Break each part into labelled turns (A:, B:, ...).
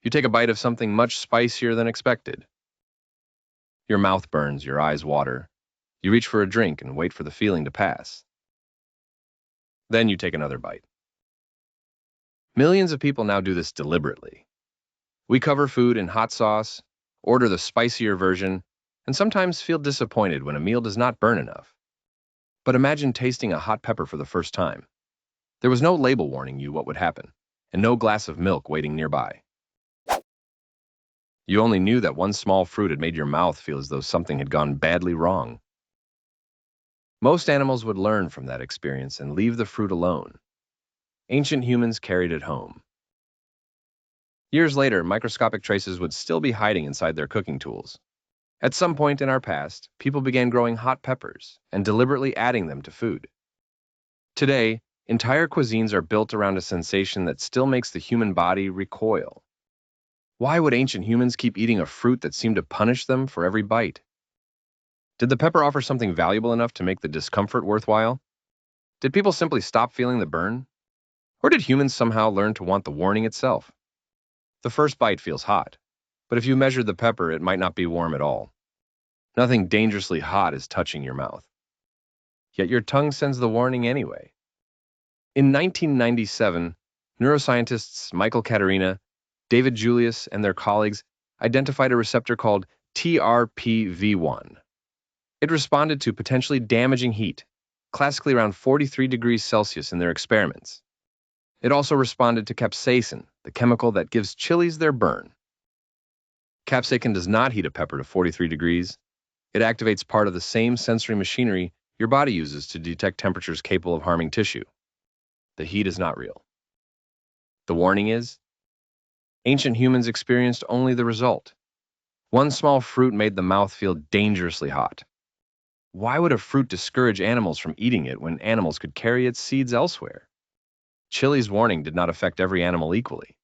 A: You take a bite of something much spicier than expected. Your mouth burns, your eyes water. You reach for a drink and wait for the feeling to pass. Then you take another bite. Millions of people now do this deliberately. We cover food in hot sauce, order the spicier version, and sometimes feel disappointed when a meal does not burn enough. But imagine tasting a hot pepper for the first time. There was no label warning you what would happen, and no glass of milk waiting nearby. You only knew that one small fruit had made your mouth feel as though something had gone badly wrong. Most animals would learn from that experience and leave the fruit alone. Ancient humans carried it home. Years later, microscopic traces would still be hiding inside their cooking tools. At some point in our past, people began growing hot peppers and deliberately adding them to food. Today, entire cuisines are built around a sensation that still makes the human body recoil. Why would ancient humans keep eating a fruit that seemed to punish them for every bite? Did the pepper offer something valuable enough to make the discomfort worthwhile? Did people simply stop feeling the burn? Or did humans somehow learn to want the warning itself? The first bite feels hot, but if you measured the pepper, it might not be warm at all. Nothing dangerously hot is touching your mouth. Yet your tongue sends the warning anyway. In 1997, neuroscientists Michael Caterina, David Julius, and their colleagues identified a receptor called TRPV1. It responded to potentially damaging heat, classically around 43 degrees Celsius in their experiments. It also responded to capsaicin, the chemical that gives chilies their burn. Capsaicin does not heat a pepper to 43 degrees. It activates part of the same sensory machinery your body uses to detect temperatures capable of harming tissue. The heat is not real. The warning is, ancient humans experienced only the result. One small fruit made the mouth feel dangerously hot. Why would a fruit discourage animals from eating it when animals could carry its seeds elsewhere? Chili's warning did not affect every animal equally.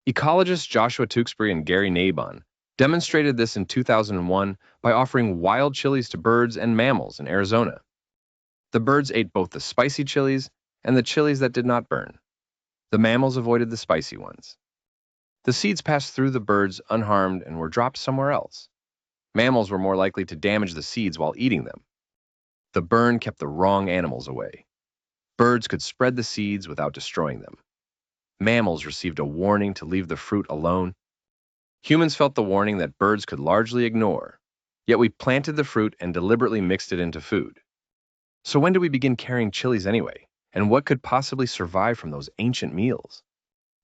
A: Ecologists Joshua Tewksbury and Gary Nabon demonstrated this in 2001 by offering wild chilies to birds and mammals in Arizona. The birds ate both the spicy chilies and the chilies that did not burn. The mammals avoided the spicy ones. The seeds passed through the birds unharmed and were dropped somewhere else. Mammals were more likely to damage the seeds while eating them. The burn kept the wrong animals away. Birds could spread the seeds without destroying them. Mammals received a warning to leave the fruit alone. Humans felt the warning that birds could largely ignore, yet we planted the fruit and deliberately mixed it into food. So when did we begin carrying chilies anyway? And what could possibly survive from those ancient meals?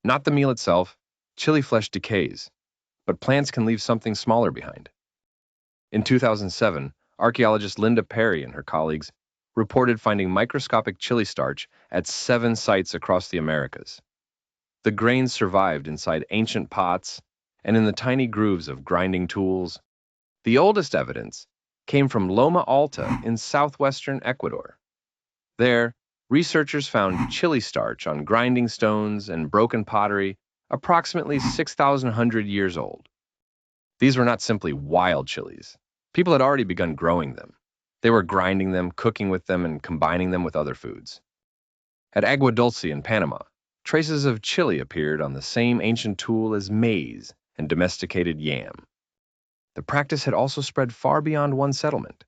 A: Not the meal itself. Chili flesh decays, but plants can leave something smaller behind. In 2007, archaeologist Linda Perry and her colleagues reported finding microscopic chili starch at 7 sites across the Americas. The grains survived inside ancient pots and in the tiny grooves of grinding tools. The oldest evidence came from Loma Alta in southwestern Ecuador. There, researchers found chili starch on grinding stones and broken pottery approximately 6,100 years old. These were not simply wild chilies. People had already begun growing them. They were grinding them, cooking with them, and combining them with other foods. At Agua Dulce in Panama, traces of chili appeared on the same ancient tool as maize and domesticated yam. The practice had also spread far beyond one settlement.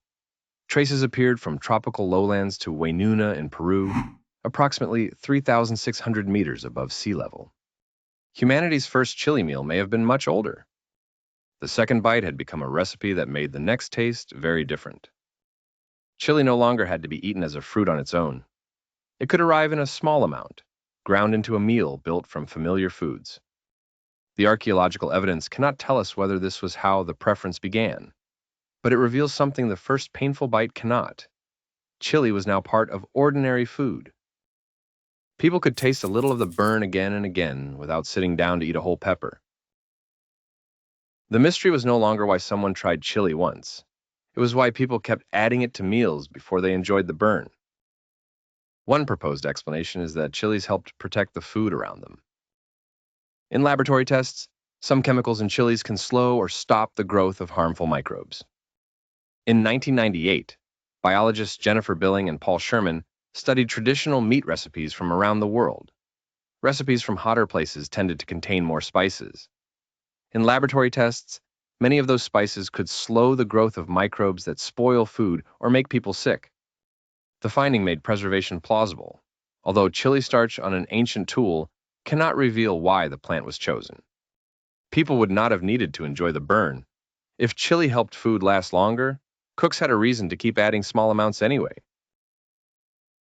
A: Traces appeared from tropical lowlands to Huaynuna in Peru, approximately 3,600 meters above sea level. Humanity's first chili meal may have been much older. The second bite had become a recipe that made the next taste very different. Chili no longer had to be eaten as a fruit on its own. It could arrive in a small amount, ground into a meal built from familiar foods. The archaeological evidence cannot tell us whether this was how the preference began, but it reveals something the first painful bite cannot. Chili was now part of ordinary food. People could taste a little of the burn again and again without sitting down to eat a whole pepper. The mystery was no longer why someone tried chili once. It was why people kept adding it to meals before they enjoyed the burn. One proposed explanation is that chilies helped protect the food around them. In laboratory tests, some chemicals in chilies can slow or stop the growth of harmful microbes. In 1998, biologists Jennifer Billing and Paul Sherman studied traditional meat recipes from around the world. Recipes from hotter places tended to contain more spices. In laboratory tests, many of those spices could slow the growth of microbes that spoil food or make people sick. The finding made preservation plausible, although chili starch on an ancient tool cannot reveal why the plant was chosen. People would not have needed to enjoy the burn. If chili helped food last longer, cooks had a reason to keep adding small amounts anyway.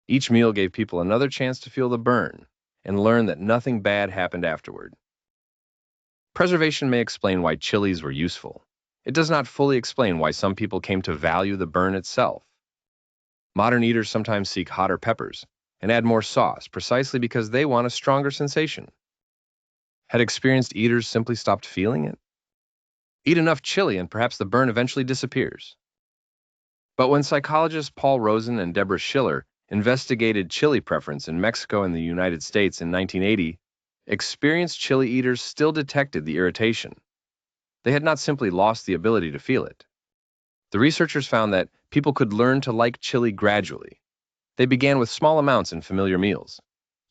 A: Each meal gave people another chance to feel the burn and learn that nothing bad happened afterward. Preservation may explain why chilies were useful. It does not fully explain why some people came to value the burn itself. Modern eaters sometimes seek hotter peppers and add more sauce precisely because they want a stronger sensation. Had experienced eaters simply stopped feeling it? Eat enough chili and perhaps the burn eventually disappears. But when psychologists Paul Rosen and Deborah Schiller investigated chili preference in Mexico and the United States in 1980, experienced chili eaters still detected the irritation. They had not simply lost the ability to feel it. The researchers found that people could learn to like chili gradually. They began with small amounts in familiar meals.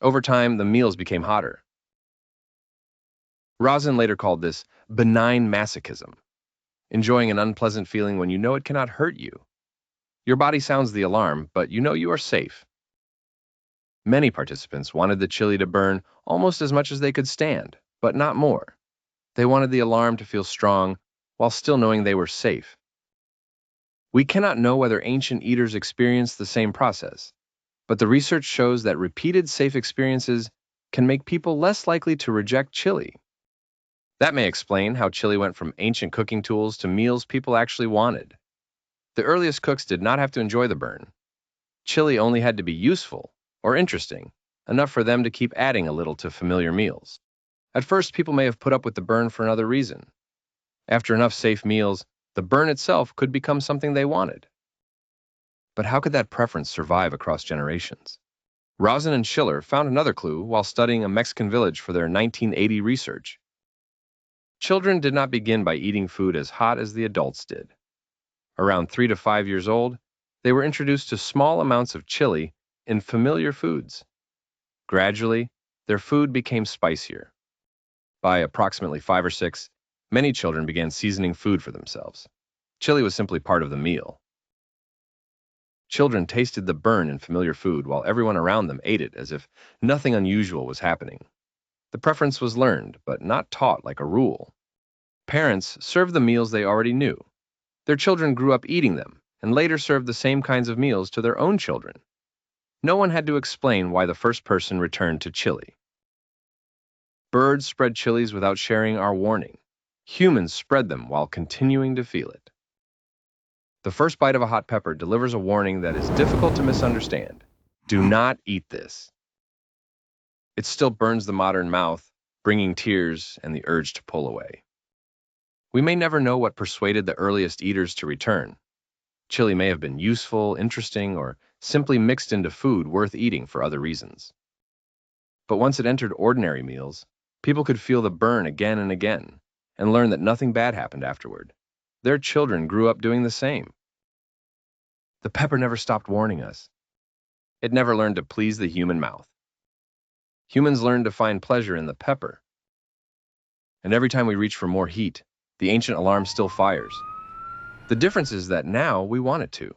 A: Over time, the meals became hotter. Rosen later called this benign masochism, enjoying an unpleasant feeling when you know it cannot hurt you. Your body sounds the alarm, but you know you are safe. Many participants wanted the chili to burn almost as much as they could stand, but not more. They wanted the alarm to feel strong while still knowing they were safe. We cannot know whether ancient eaters experienced the same process, but the research shows that repeated safe experiences can make people less likely to reject chili. That may explain how chili went from ancient cooking tools to meals people actually wanted. The earliest cooks did not have to enjoy the burn. Chili only had to be useful or interesting, enough for them to keep adding a little to familiar meals. At first, people may have put up with the burn for another reason. After enough safe meals, the burn itself could become something they wanted. But how could that preference survive across generations? Rosen and Schiller found another clue while studying a Mexican village for their 1980 research. Children did not begin by eating food as hot as the adults did. Around 3 to 5 years old, they were introduced to small amounts of chili in familiar foods. Gradually, their food became spicier. By approximately 5 or 6, many children began seasoning food for themselves. Chili was simply part of the meal. Children tasted the burn in familiar food while everyone around them ate it as if nothing unusual was happening. The preference was learned, but not taught like a rule. Parents served the meals they already knew. Their children grew up eating them and later served the same kinds of meals to their own children. No one had to explain why the first person returned to chili. Birds spread chilies without sharing our warning. Humans spread them while continuing to feel it. The first bite of a hot pepper delivers a warning that is difficult to misunderstand. Do not eat this. It still burns the modern mouth, bringing tears and the urge to pull away. We may never know what persuaded the earliest eaters to return. Chili may have been useful, interesting, or simply mixed into food worth eating for other reasons. But once it entered ordinary meals, people could feel the burn again and again, and learn that nothing bad happened afterward. Their children grew up doing the same. The pepper never stopped warning us. It never learned to please the human mouth. Humans learned to find pleasure in the pepper. And every time we reach for more heat, the ancient alarm still fires. The difference is that now we want it to.